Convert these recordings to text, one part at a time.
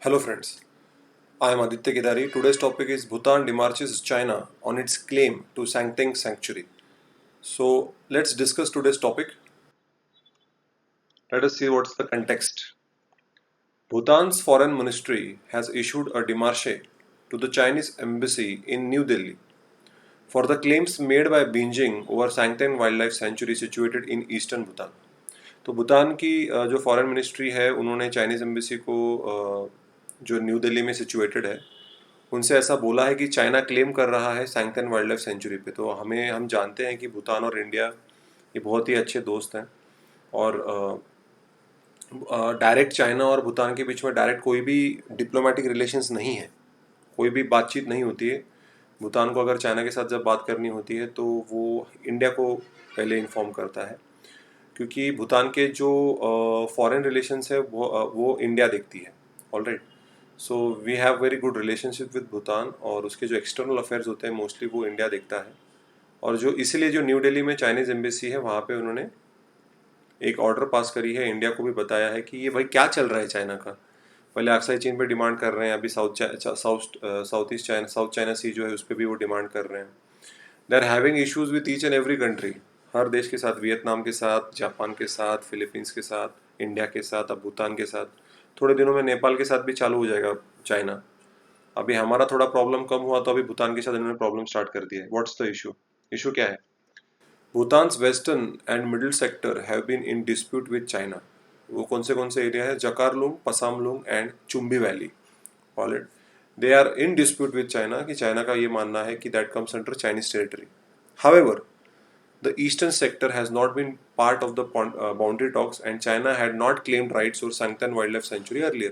Hello friends, I am Aditya Gidari. Today's topic is Bhutan demarches China on its claim to Sangteng Sanctuary. So let's discuss today's topic. Let us see what's the context. Bhutan's foreign ministry has issued a démarche to the Chinese embassy in New Delhi for the claims made by Beijing over Sangteng Wildlife Sanctuary situated in eastern Bhutan. तो भूटान की जो foreign ministry है उन्होंने Chinese embassy को जो new Delhi में situated है उनसे ऐसा बोला है कि चाइना क्लेम कर रहा है सैंक्टन वाइल्ड लाइफ सेंचुरी पे। तो हम जानते हैं कि भूटान और इंडिया ये बहुत ही अच्छे दोस्त हैं और डायरेक्ट चाइना और भूटान के बीच में डायरेक्ट कोई भी डिप्लोमेटिक रिलेशंस नहीं है, कोई भी बातचीत नहीं होती है। भूटान को अगर चाइना के साथ जब बात करनी होती है तो वो इंडिया को पहले इन्फॉर्म करता है, क्योंकि भूटान के जो फॉरेन रिलेशंस है वो इंडिया देखती है। Alright, so we have very good relationship with Bhutan और उसके जो एक्सटर्नल अफेयर्स होते हैं मोस्टली वो इंडिया देखता है। और जो इसीलिए जो न्यू दिल्ली में चाइनीज़ एम्बेसी है वहाँ पे उन्होंने एक ऑर्डर पास करी है, इंडिया को भी बताया है कि ये भाई क्या चल रहा है चाइना का। पहले अक्साई चीन पे डिमांड कर रहे हैं, अभी south east China, south China sea जो है उस पर भी वो डिमांड कर रहे हैं। They are having issues with each and every country, हर देश के साथ, वियतनाम के साथ, जापान के साथ, फिलीपींस के साथ, इंडिया के साथ, अब भूटान के साथ। थोड़े दिनों में नेपाल के साथ भी चालू हो जाएगा चाइना। अभी हमारा थोड़ा प्रॉब्लम कम हुआ तो अभी भूटान के साथ इन्होंने प्रॉब्लम स्टार्ट कर दिया है। What's the issue? इशू क्या है? Bhutan's western and middle sector have been in dispute with China. वो कौन से एरिया है? Jakarlung, Pasamlung and Chumbi valley. Alright, they are in dispute with China कि चाइना का ये मानना है कि that comes under Chinese territory. However, the eastern sector has not been part of the boundary talks and China had not claimed rights or Sangtan Wildlife Sanctuary earlier.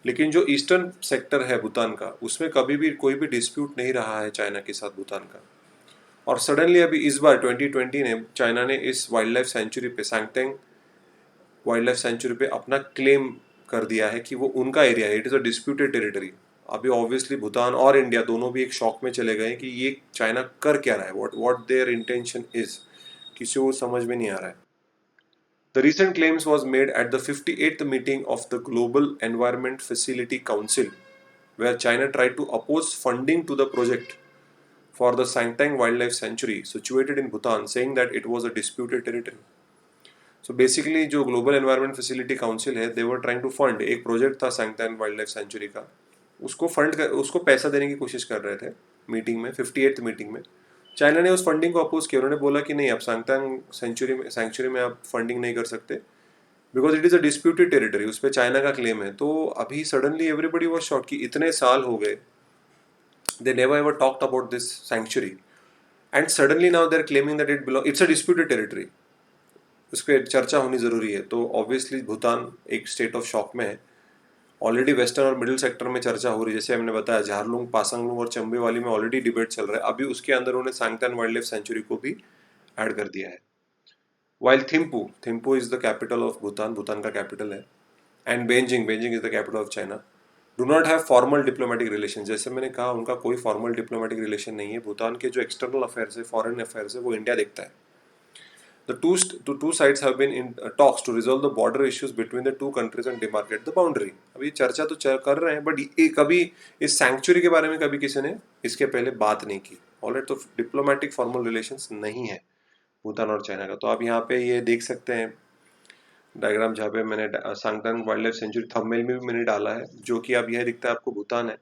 लेकिन जो eastern sector है भूटान का उसमें कभी भी कोई भी डिस्प्यूट नहीं रहा है चाइना के साथ भूटान का। और सडनली अभी इस बार 2020 ने चाइना ने इस वाइल्ड लाइफ सेंचुरी पे, सैंगटेंग वाइल्ड लाइफ सेंचुरी पे अपना क्लेम कर दिया है कि वो उनका एरिया है, it is a disputed territory. अभी ऑब्वियसली भूटान और इंडिया दोनों भी एक शॉक में चले गए कि ये चाइना कर क्या रहा है, व्हाट देयर इंटेंशन इज, किसी को समझ में नहीं आ रहा है। The recent claims was made at the 58th meeting of the Global Environment Facility Council, where China tried to oppose funding to the project for the Sangtang Wildlife Sanctuary situated in Bhutan, saying that it was a disputed territory. So basically जो global environment facility council है, दे were trying to fund, एक project था सैंगटन wild life sanctuary का, उसको पैसा देने की कोशिश कर रहे थे मीटिंग में, 58th मीटिंग में। चाइना ने उस फंडिंग को अपोज किया, उन्होंने बोला कि नहीं, आप सैंगटन सेंचुरी में आप फंडिंग नहीं कर सकते because it is a disputed territory, उस पर चाइना का क्लेम है। तो अभी सडनली एवरीबडी वॉज शॉक्ड कि इतने साल हो गए, they never ever talked about this century and suddenly now they are claiming that it's a disputed territory. उस पर चर्चा होनी ज़रूरी है। तो ऑब्वियसली भूटान एक स्टेट ऑफ शॉक में है। ऑलरेडी वेस्टर्न और मिडिल सेक्टर में चर्चा हो रही है, जैसे हमने बताया झारलुंग, पासंगलुंग और चंबे वाली में ऑलरेडी डिबेट चल रहा है। अभी उसके अंदर उन्होंने सैंगटन वाइल्ड लाइफ सेंचुरी को भी ऐड कर दिया है। While Thimphu is the capital of Bhutan, Bhutan का कैपिटल है, and Beijing is the capital of China, do not have formal diplomatic relation. जैसे मैंने कहा, उनका कोई फॉर्मल डिप्लोमेटिक रिलेशन नहीं है। भूटान के जो एक्सटर्नल अफेयर्स है, फॉरेन अफेयर्स है, वो इंडिया देखता है। The two sides have been in talks to resolve the border issues between the two countries and demarcate the boundary. अभी चर्चा तो कर रहे हैं, बट कभी इस सैंक्चुरी के बारे में कभी किसी ने इसके पहले बात नहीं की। ऑलराइट, तो डिप्लोमेटिक फॉर्मल रिलेशंस नहीं है भूटान और चाइना का। तो आप यहाँ पे ये देख सकते हैं डायग्राम, जहाँ पे मैंने सांगटंग वाइल्ड लाइफ सेंचुरी थंबनेल में भी मैंने डाला है, जो कि अब यह दिखता है आपको भूटान है।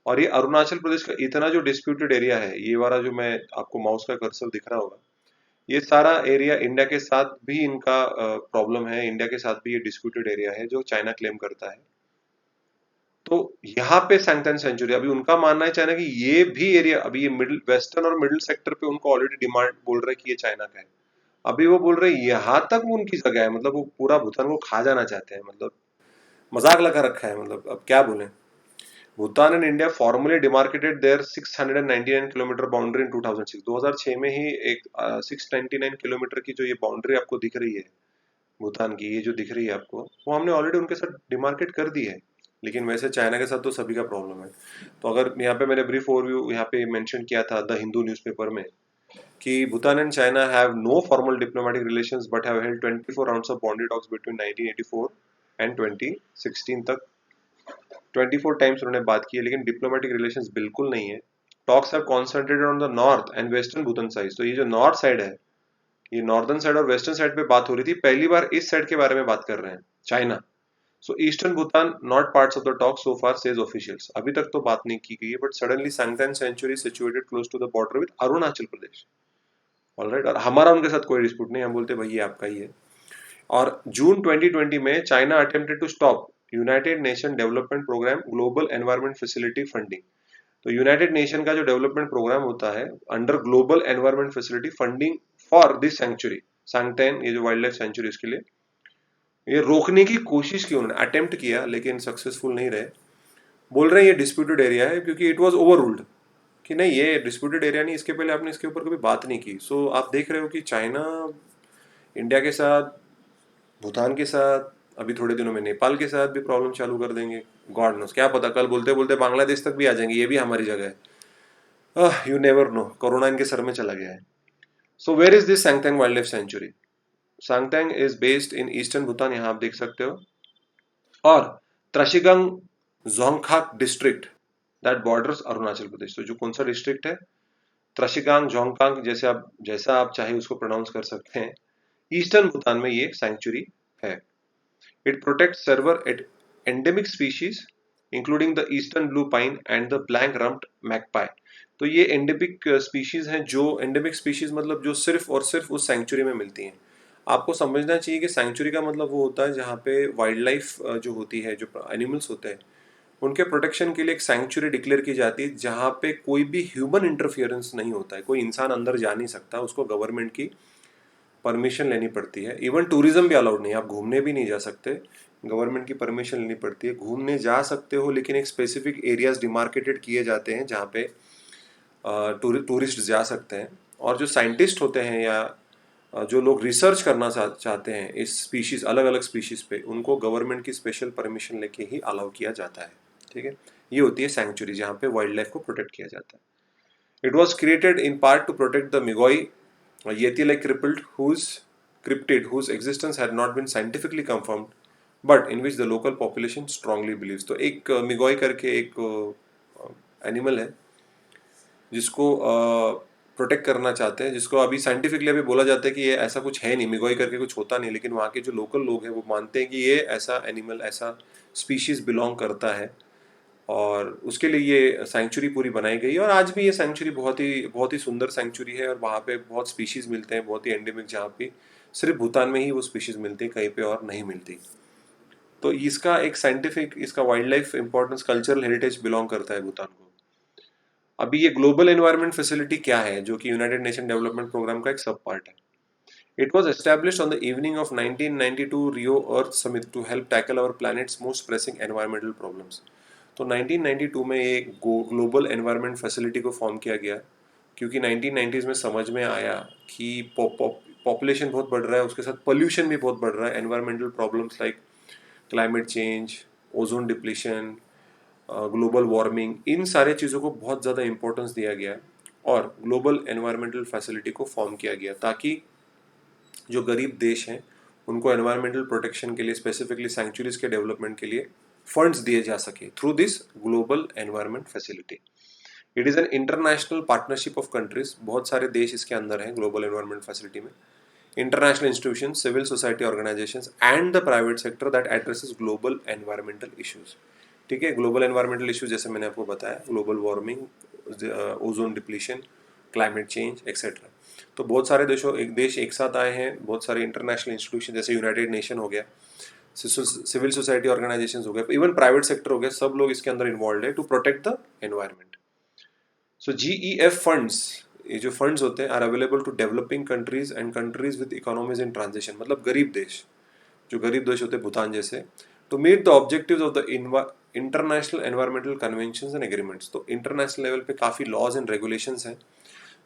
और ये अरुणाचल प्रदेश का इतना जो डिस्प्यूटेड एरिया है, ये वाला जो मैं आपको माउस का कर्सर दिख रहा होगा, ये सारा एरिया इंडिया के साथ भी इनका प्रॉब्लम है। इंडिया के साथ भी ये डिस्प्यूटेड एरिया है जो चाइना क्लेम करता है। तो यहाँ पे सैंगटन सेंचुरी, अभी उनका मानना है चाइना कि ये भी एरिया, अभी ये मिडिल वेस्टर्न और मिडिल सेक्टर पे उनको ऑलरेडी डिमांड बोल रहे हैं कि ये चाइना का है। अभी वो बोल रहे हैं यहाँ तक वो उनकी जगह है, मतलब वो पूरा भूटान को खा जाना चाहते हैं, मतलब मजाक लगा रखा है। मतलब अब क्या बोले। Bhutan and India formally demarcated their 699 kilometre boundary in 2006। 2006 में ही एक 699 किलोमीटर की जो ये बाउंड्री आपको दिख रही है भूटान की, ये जो दिख रही है आपको, वो हमने ऑलरेडी उनके साथ डिमार्केट कर दी है। लेकिन वैसे चाइना के साथ तो सभी का प्रॉब्लम है। तो अगर यहाँ पे मैंने ब्रीफ ओवरव्यू यहाँ पे मेंशन किया था द हिंदू न्यूज़पेपर में कि Bhutan and China have no formal diplomatic relations but have held 24 rounds of boundary talks between 1984 and 2016 तक। 24 टाइम्स उन्होंने बात की है, लेकिन डिप्लोमेटिक रिलेशंस बिल्कुल नहीं है। Talks have concentrated on the north and western Bhutan side. तो ये जो नॉर्थ साइड है, ये नॉर्दर्न साइड और वेस्टर्न साइड पे बात हो रही थी, पहली बार इस साइड के बारे में बात कर रहे हैं, China. So eastern Bhutan not parts of the talk so far, says officials. अभी तक तो बात नहीं की गई है, but suddenly Sakteng sanctuary situated close to the border with Arunachal Pradesh. Alright, और हमारा उनके साथ कोई डिस्प्यूट नहीं, हम बोलते भाई ये आपका ही है। और जून 2020 में China attempted to stop United Nation development programme global environment facility funding. तो यूनाइटेड नेशन का जो डेवलपमेंट प्रोग्राम होता है under global environment facility funding for this sanctuary, Sakteng, ये जो वाइल्ड लाइफ सेंचुरी, इसके लिए ये रोकने की कोशिश की उन्होंने, अटेम्प्ट किया लेकिन सक्सेसफुल नहीं रहे। बोल रहे हैं ये डिस्प्यूटेड एरिया है क्योंकि इट वाज ओवर रूल्ड, कि नहीं ये डिस्प्यूटेड एरिया नहीं, इसके पहले आपने इसके ऊपर कभी बात नहीं की। सो आप देख रहे हो कि चाइना इंडिया के साथ, भूटान के साथ, अभी थोड़े दिनों में नेपाल के साथ भी प्रॉब्लम चालू कर देंगे। गॉड नोस, क्या पता कल बोलते बोलते बांग्लादेश तक भी आ जाएंगे, ये भी हमारी जगह है। यू नेवर नो, कोरोना इनके सर में चला गया है। So where is this Sakteng wildlife sanctuary? Sakteng is based in eastern Bhutan, यहाँ आप देख सकते हो। और Trashigang Dzongkhag district that borders Arunachal Pradesh. तो जो कौन सा डिस्ट्रिक्ट है? त्रशिगांग जोंगकांग, जैसा आप चाहे उसको प्रोनाउंस कर सकते हैं। ईस्टर्न भूटान में ये सेंचुरी है। It protects server endemic species including the eastern blue pine and the black rumped magpie. तो ये एंडेमिक स्पीशीज हैं, जो एंडेमिक स्पीशीज मतलब जो सिर्फ और सिर्फ उस सेंचुरी में मिलती हैं। आपको समझना चाहिए कि सेंचुरी का मतलब वो होता है जहाँ पे वाइल्ड लाइफ जो होती है, जो एनिमल्स होते हैं, उनके प्रोटेक्शन के लिए एक सेंचुरी डिक्लेयर की जाती है जहाँ पे कोई भी ह्यूमन इंटरफियरेंस नहीं होता है, कोई इंसान अंदर जा नहीं सकता, उसको गवर्नमेंट की परमिशन लेनी पड़ती है। इवन टूरिज्म भी अलाउड नहीं है, आप घूमने भी नहीं जा सकते, गवर्नमेंट की परमिशन लेनी पड़ती है। घूमने जा सकते हो लेकिन एक स्पेसिफिक एरियाज डिमार्केटेड किए जाते हैं जहाँ पे टूरिस्ट जा सकते हैं। और जो साइंटिस्ट होते हैं या जो लोग रिसर्च करना चाहते हैं इस स्पीशीज़, अलग अलग स्पीशीज़ पे, उनको गवर्नमेंट की स्पेशल परमिशन लेके ही अलाउ किया जाता है। ठीक है, ये होती है सेंचुरी जहाँ पे वाइल्ड लाइफ को प्रोटेक्ट किया जाता है। It was created in part to protect the Migoi Yeti like cryptid whose existence had not been scientifically confirmed, but in which the local population strongly believes। तो एक मिगोई करके एक एनिमल है जिसको प्रोटेक्ट करना चाहते हैं, जिसको अभी साइंटिफिकली अभी बोला जाता है कि ये ऐसा कुछ है नहीं, मिगोई करके कुछ होता नहीं, लेकिन वहाँ के जो लोकल लोग हैं वो मानते हैं कि ये ऐसा एनिमल, ऐसा स्पीशीज बिलोंग करता है। और उसके लिए ये सेंचुरी पूरी बनाई गई है। और आज भी ये सेंचुरी बहुत ही सुंदर सेंचुरी है। और वहाँ पे बहुत स्पीशीज़ मिलते हैं, बहुत ही एंडेमिक, जहाँ पे सिर्फ भूटान में ही वो स्पीशीज़ मिलती है, कहीं पे और नहीं मिलती। तो इसका एक साइंटिफिक, इसका wild life importance, cultural heritage belong करता है भूटान को। अभी ये ग्लोबल एनवायरनमेंट फैसिलिटी क्या है, जो कि यूनाइटेड नेशन डेवलपमेंट प्रोग्राम का एक सब पार्ट है। It was established on the evening of 1992 Rio earth summit to help tackle our planet's most pressing environmental problems. तो 1992 में एक ग्लोबल एनवायरनमेंट फैसिलिटी को फॉर्म किया गया, क्योंकि 1990s में समझ में आया कि पॉपुलेशन बहुत बढ़ रहा है, उसके साथ पोल्यूशन भी बहुत बढ़ रहा है। Environmental problems like climate change, ozone depletion, global warming, इन सारे चीज़ों को बहुत ज़्यादा इंपॉर्टेंस दिया गया और ग्लोबल एनवायरमेंटल फैसिलिटी को फॉर्म किया गया, ताकि जो गरीब देश हैं उनको एनवायरमेंटल प्रोटेक्शन के लिए, स्पेसिफिकली सेंचुरीज के डेवलपमेंट के लिए फंड्स दिए जा सके through this global environment facility. It is an international partnership of countries, बहुत सारे देश इसके अंदर हैं ग्लोबल एनवायरमेंट फैसिलिटी में। International institution, civil society organisations and the private sector that addresses global environmental issues. ठीक है, ग्लोबल एनवायरमेंटल इश्यूज जैसे मैंने आपको बताया, global warming, ozone depletion, climate change etcetera. तो बहुत सारे देश एक साथ आए हैं, बहुत सारे इंटरनेशनल इंस्टीट्यूशन जैसे यूनाइटेड नेशन हो गया, सिविल सोसाइटी ऑर्गेनाइजेशन हो गए, इवन प्राइवेट सेक्टर हो गया, सब लोग इसके अंदर इन्वॉल्व है to protect the environment. So GEF funds, ये जो फंड्स होते हैं, are available to developing countries and countries with economies in transition, मतलब गरीब देश, जो गरीब देश होते हैं भूटान जैसे, to meet the objectives of the international environmental conventions and agreements. तो इंटरनेशनल लेवल पे काफ़ी लॉज एंड रेगुलेशंस हैं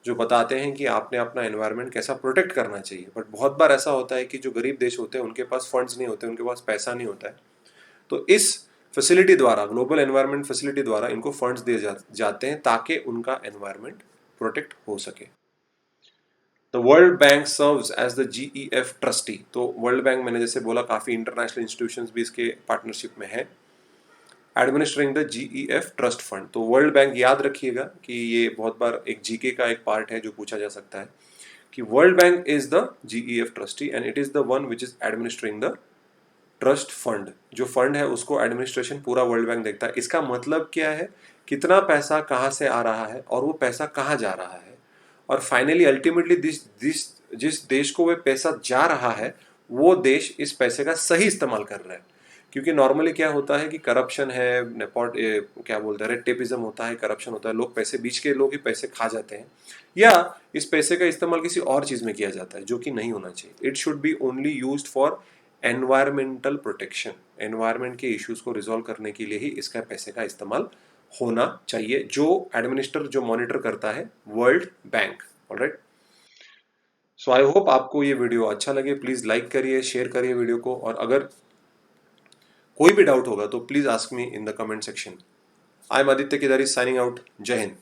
जो बताते हैं कि आपने अपना एनवायरनमेंट कैसा प्रोटेक्ट करना चाहिए। बट बहुत बार ऐसा होता है कि जो गरीब देश होते हैं उनके पास फंड्स नहीं होते, उनके पास पैसा नहीं होता है। तो इस फैसिलिटी द्वारा, ग्लोबल एनवायरनमेंट फैसिलिटी द्वारा इनको फंड्स दिए जाते हैं ताकि उनका एनवायरनमेंट प्रोटेक्ट हो सके। The world bank serves as the GEF trustee. तो वर्ल्ड बैंक, मैंने जैसे बोला, काफ़ी इंटरनेशनल इंस्टीट्यूशंस भी इसके पार्टनरशिप में है। Administering the GEF trust fund. तो वर्ल्ड बैंक याद रखिएगा कि ये बहुत बार एक जीके का एक पार्ट है जो पूछा जा सकता है कि world bank is the GEF trustee and it is the one which is administering the trust fund. जो फंड है उसको एडमिनिस्ट्रेशन पूरा वर्ल्ड बैंक देखता है। इसका मतलब क्या है, कितना पैसा कहाँ से आ रहा है और वो पैसा कहाँ जा रहा है, और फाइनली अल्टीमेटली जिस देश को वह पैसा जा रहा है वो देश इस पैसे का सही इस्तेमाल कर रहा है। क्योंकि नॉर्मली क्या होता है कि करप्शन है, नेपोट क्या बोलते हैं, रेड टेपिज्म होता है, करप्शन होता है, लोग पैसे, बीच के लोग ही पैसे खा जाते हैं, या इस पैसे का इस्तेमाल किसी और चीज में किया जाता है जो कि नहीं होना चाहिए। It should be only used for environmental protection, environment के इश्यूज को रिजॉल्व करने के लिए ही इसका पैसे का इस्तेमाल होना चाहिए, जो एडमिनिस्टर, जो मॉनिटर करता है world bank. Alright, so I hope आपको ये वीडियो अच्छा लगे। प्लीज लाइक करिए, शेयर करिए वीडियो को, और अगर कोई भी डाउट होगा तो please ask me in the comment section. I am Aditya Kedari signing out. जय हिंद।